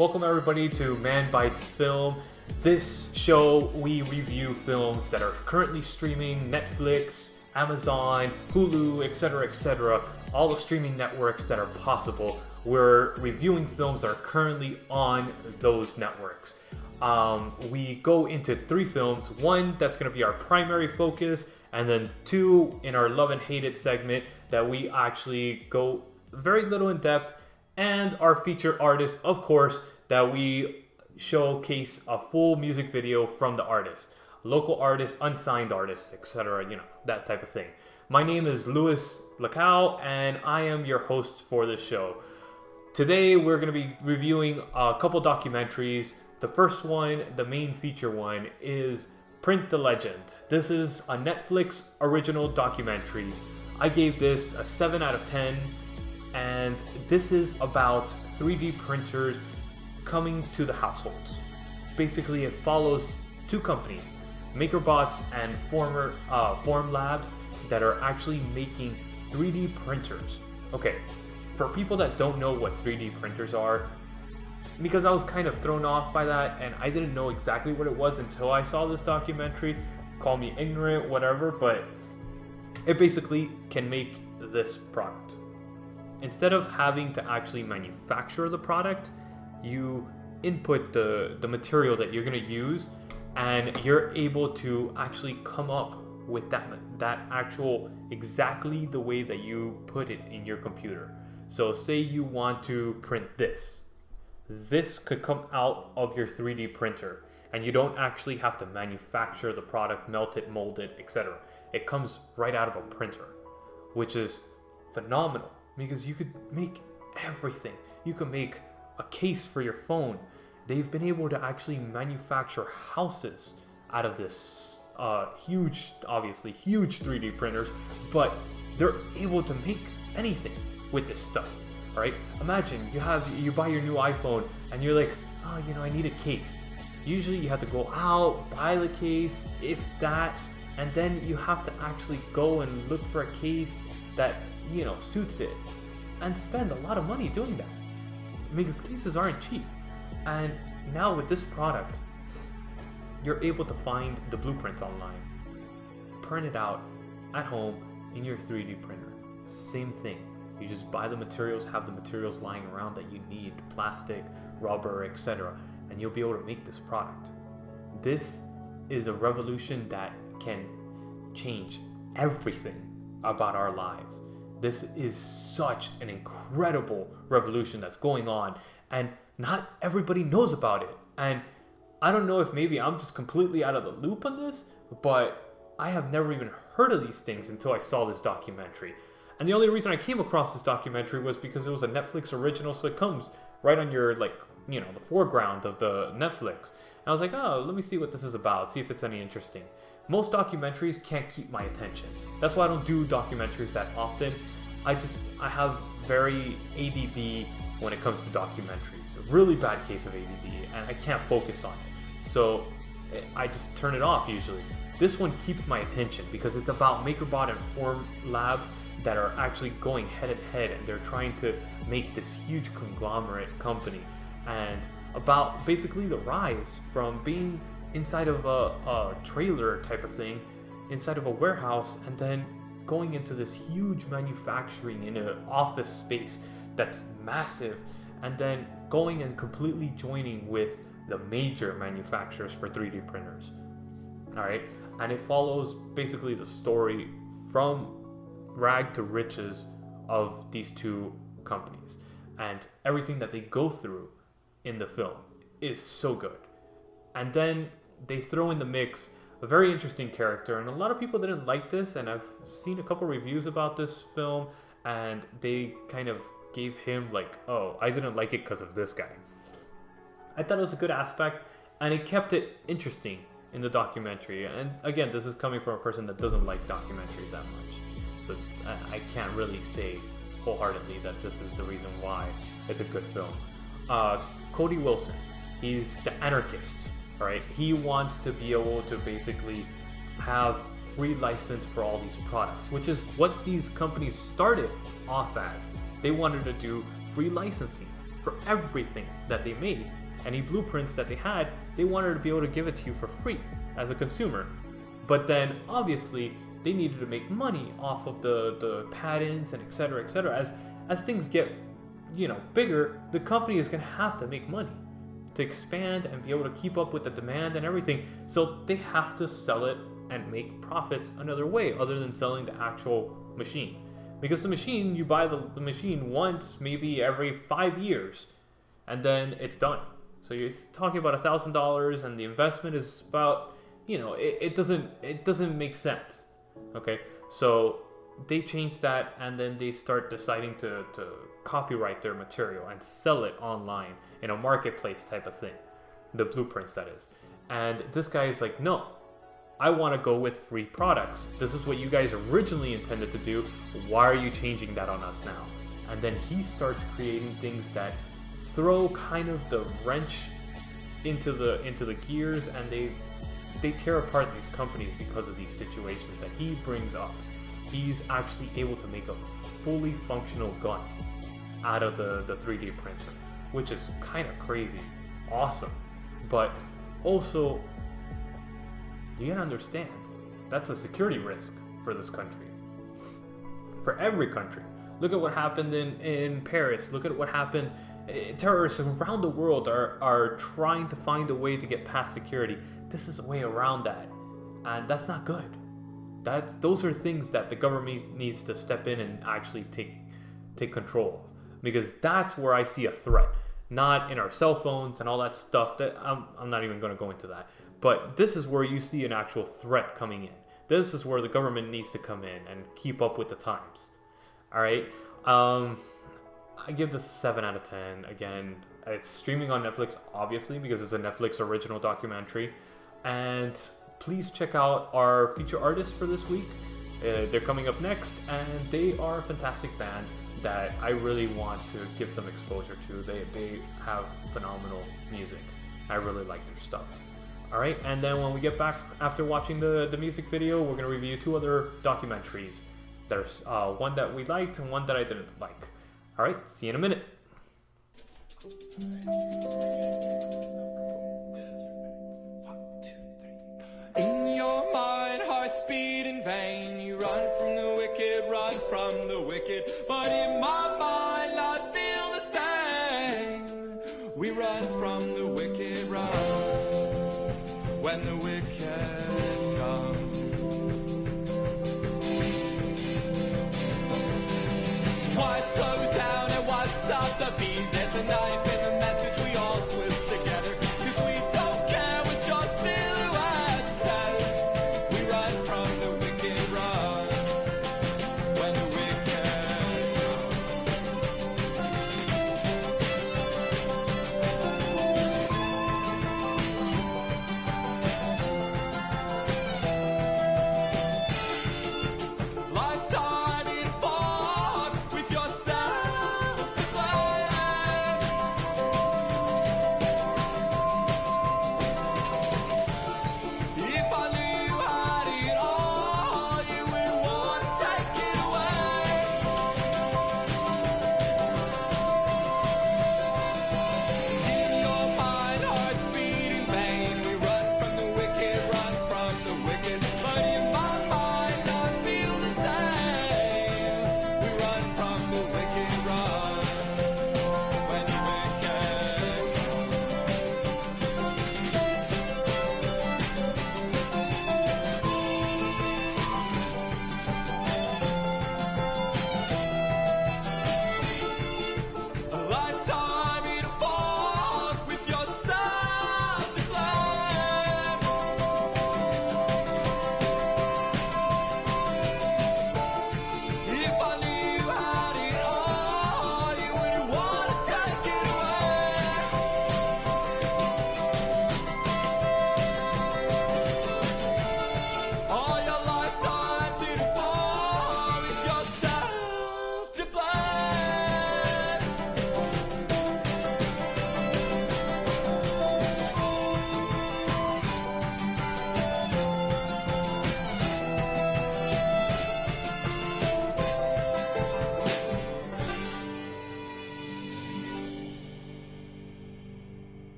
Welcome everybody to Man Bites Film. This show we review films that are currently streaming, Netflix, Amazon, Hulu, etc., all the streaming networks that are possible. We're reviewing films that are currently on those networks. We go into 3 films, one that's going to be our primary focus, and then 2 in our love and hate it segment that we actually go very little in depth, and our featured artist, of course, that we showcase a full music video from the artist, local artists, unsigned artists, etc., that type of thing. My name is Louis Lacau, and I am your host for this show. Today we're going to be reviewing a couple documentaries. The first one, the main feature one, is Print the Legend. This is a Netflix original documentary. I gave this a 7 out of 10, and this is about 3D printers coming to the households. Basically, it follows 2 companies, MakerBots and Formlabs, that are actually making 3D printers. Okay, for people that don't know what 3D printers are, because I was kind of thrown off by that and I didn't know exactly what it was until I saw this documentary. Call me ignorant, whatever, but it basically can make this product. Instead of having to actually manufacture the product, you input the material that you're going to use, and you're able to actually come up with that actual exactly the way that you put it in your computer. So say you want to print this. This could come out of your 3D printer, and you don't actually have to manufacture the product, melt it, mold it, etc. It comes right out of a printer, which is phenomenal because you could make everything. You could make a case for your phone. They've been able to actually manufacture houses out of this huge 3D printers, but they're able to make anything with this stuff. All right, imagine you buy your new iPhone and you're like, oh, I need a case. Usually you have to go out, buy the case, if that, and then you have to actually go and look for a case that suits it, and spend a lot of money doing that because cases aren't cheap. And now with this product, you're able to find the blueprints online, print it out at home in your 3D printer. Same thing. You just buy the materials, have the materials lying around that you need, plastic, rubber, etc., and you'll be able to make this product. This is a revolution that can change everything about our lives. This is such an incredible revolution that's going on, and not everybody knows about it. And I don't know if maybe I'm just completely out of the loop on this, but I have never even heard of these things until I saw this documentary. And the only reason I came across this documentary was because it was a Netflix original, so it comes right on your, the foreground of the Netflix. And I was like, oh, let me see what this is about, see if it's any interesting. Most documentaries can't keep my attention. That's why I don't do documentaries that often. I have very ADD when it comes to documentaries. A really bad case of ADD, and I can't focus on it. So I just turn it off usually. This one keeps my attention because it's about MakerBot and Formlabs that are actually going head to head, and they're trying to make this huge conglomerate company, and about basically the rise from being inside of a trailer type of thing, inside of a warehouse, and then going into this huge manufacturing in an office space that's massive, and then going and completely joining with the major manufacturers for 3D printers. All right, and it follows basically the story from rag to riches of these 2 companies, and everything that they go through in the film is so good. And then they throw in the mix a very interesting character, and a lot of people didn't like this, and I've seen a couple reviews about this film, and they kind of gave him oh, I didn't like it because of this guy. I thought it was a good aspect, and it kept it interesting in the documentary. And again, this is coming from a person that doesn't like documentaries that much, so I can't really say wholeheartedly that this is the reason why it's a good film. Cody Wilson, he's the anarchist. All right, he wants to be able to basically have free license for all these products, which is what these companies started off as. They wanted to do free licensing. for everything that they made. Any blueprints that they had, they wanted to be able to give it to you for free as a consumer. But then obviously they needed to make money off of the patents and etc. etc. As things get, you know, bigger, the company is going to have to make money to expand and be able to keep up with the demand and everything. So they have to sell it and make profits another way other than selling the actual machine. Because the machine, you buy the machine once, maybe every 5 years, and then it's done. So you're talking about $1,000, and the investment is about, you know, it doesn't make sense. Okay, so they change that, and then they start deciding to copyright their material and sell it online in a marketplace type of thing, the blueprints, that is. And this guy is like, no, I want to go with free products. This is what you guys originally intended to do. Why are you changing that on us now? And then he starts creating things that throw kind of the wrench into the gears, and they tear apart these companies because of these situations that he brings up. He's actually able to make a fully functional gun out of the 3D printer, which is kind of crazy, awesome. But also, you gotta understand, that's a security risk for this country, for every country. Look at what happened in Paris. Look at what happened. Terrorists around the world are trying to find a way to get past security. This is a way around that, and that's not good. Those are things that the government needs to step in and actually take control of, because that's where I see a threat, not in our cell phones and all that stuff. That I'm not even going to go into that. But this is where you see an actual threat coming in. This is where the government needs to come in and keep up with the times. All right. I give this a 7 out of 10. Again, it's streaming on Netflix, obviously, because it's a Netflix original documentary. And please check out our feature artists for this week. They're coming up next, and they are a fantastic band that I really want to give some exposure to. They have phenomenal music. I really like their stuff. All right, and then when we get back after watching the music video, we're going to review 2 other documentaries. There's one that we liked and one that I didn't like. All right, see you in a minute. In your mind, hearts beat in vain. You run from the wicked, run from the wicked. But in my mind, I feel the same. We run from the wicked, run when the wicked come. Why slow down and why stop the beat? There's a knife in the message we all twist together. Cause we don't care what your silhouette says. We run from the wicked, run when the wicked come.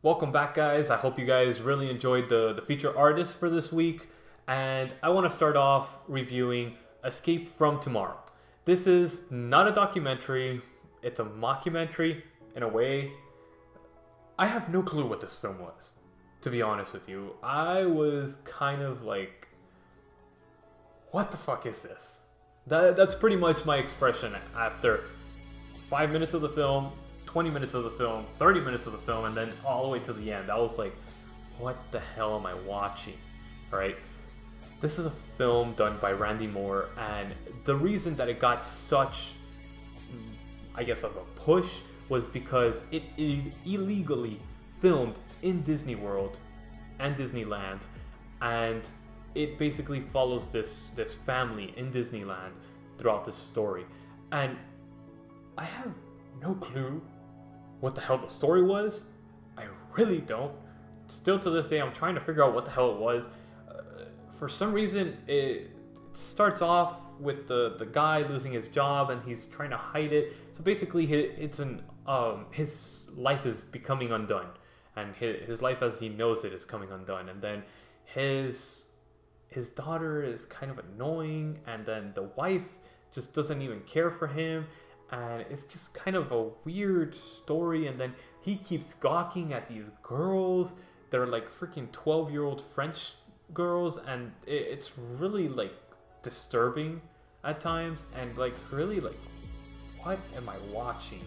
Welcome back, guys. I hope you guys really enjoyed the feature artist for this week. And I want to start off reviewing Escape from Tomorrow. This is not a documentary, it's a mockumentary in a way. I have no clue what this film was, to be honest with you. I was kind of like, what the fuck is this? That's pretty much my expression after 5 minutes of the film, 20 minutes of the film, 30 minutes of the film, and then all the way to the end. I was like, what the hell am I watching? Alright? This is a film done by Randy Moore, and the reason that it got such, I guess, of a push was because it illegally filmed in Disney World and Disneyland, and it basically follows this family in Disneyland throughout this story. And I have no clue what the hell the story was. I really don't. Still to this day, I'm trying to figure out what the hell it was. For some reason, it starts off with the guy losing his job and he's trying to hide it. So basically, his life is becoming undone, and his life as he knows it is coming undone. And then his daughter is kind of annoying, and then the wife just doesn't even care for him, and it's just kind of a weird story. And then he keeps gawking at these girls. They're like freaking 12-year-old French girls, and it's really like disturbing at times, and like really like, what am I watching?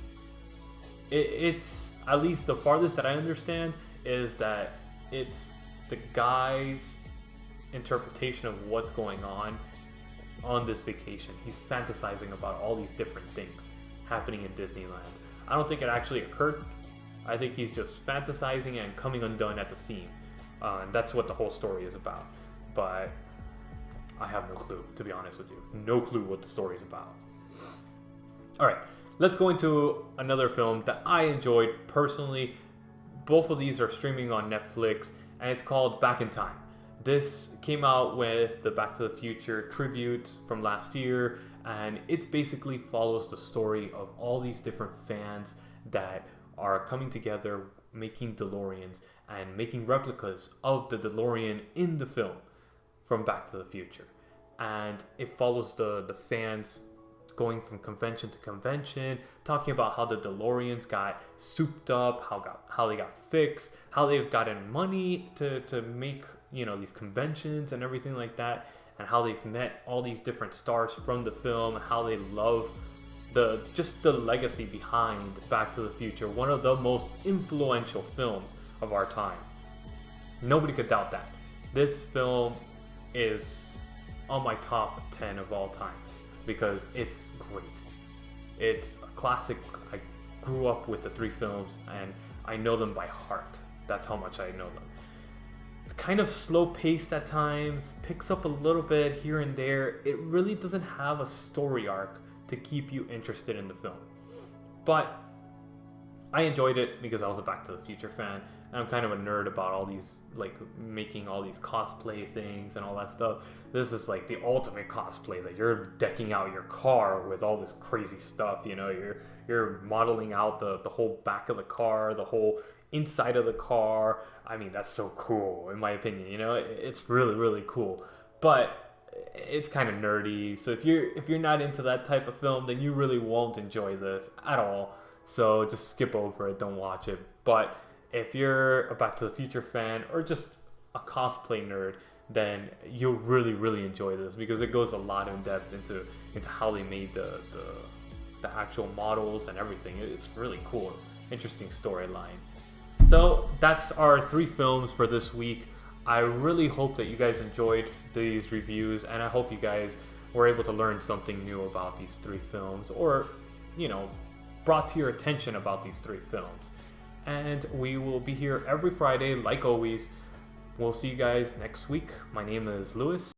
It's at least the farthest that I understand is that it's the guy's interpretation of what's going on this vacation. He's fantasizing about all these different things happening in Disneyland. I don't think it actually occurred. I think he's just fantasizing and coming undone at the scene. And that's what the whole story is about. But I have no clue, to be honest with you. No clue what the story is about. Alright, let's go into another film that I enjoyed personally. Both of these are streaming on Netflix, and it's called Back in Time. This came out with the Back to the Future tribute from last year, and it basically follows the story of all these different fans that are coming together, making DeLoreans and making replicas of the DeLorean in the film from Back to the Future. And it follows the fans going from convention to convention, talking about how the DeLoreans got souped up, how they got fixed, how they've gotten money to make, you know, these conventions and everything like that, and how they've met all these different stars from the film, and how they love the legacy behind Back to the Future, one of the most influential films of our time. Nobody could doubt that. This film is on my top 10 of all time because it's great. It's a classic. I grew up with the three films and I know them by heart. That's how much I know them. It's kind of slow paced at times, picks up a little bit here and there. It really doesn't have a story arc to keep you interested in the film. But I enjoyed it because I was a Back to the Future fan. And I'm kind of a nerd about all these, like, making all these cosplay things and all that stuff. This is like the ultimate cosplay, that you're decking out your car with all this crazy stuff, you know, you're modeling out the whole back of the car, the whole inside of the car. I mean, that's so cool, in my opinion, you know, it's really, really cool. But it's kind of nerdy, so if you're not into that type of film, then you really won't enjoy this at all. So just skip over it, don't watch it. But if you're a Back to the Future fan or just a cosplay nerd, then you'll really, really enjoy this because it goes a lot in depth into how they made the actual models and everything. It's really cool, interesting storyline. So that's our 3 films for this week. I really hope that you guys enjoyed these reviews, and I hope you guys were able to learn something new about these 3 films, or, you know, brought to your attention about these 3 films. And we will be here every Friday, like always. We'll see you guys next week. My name is Lewis.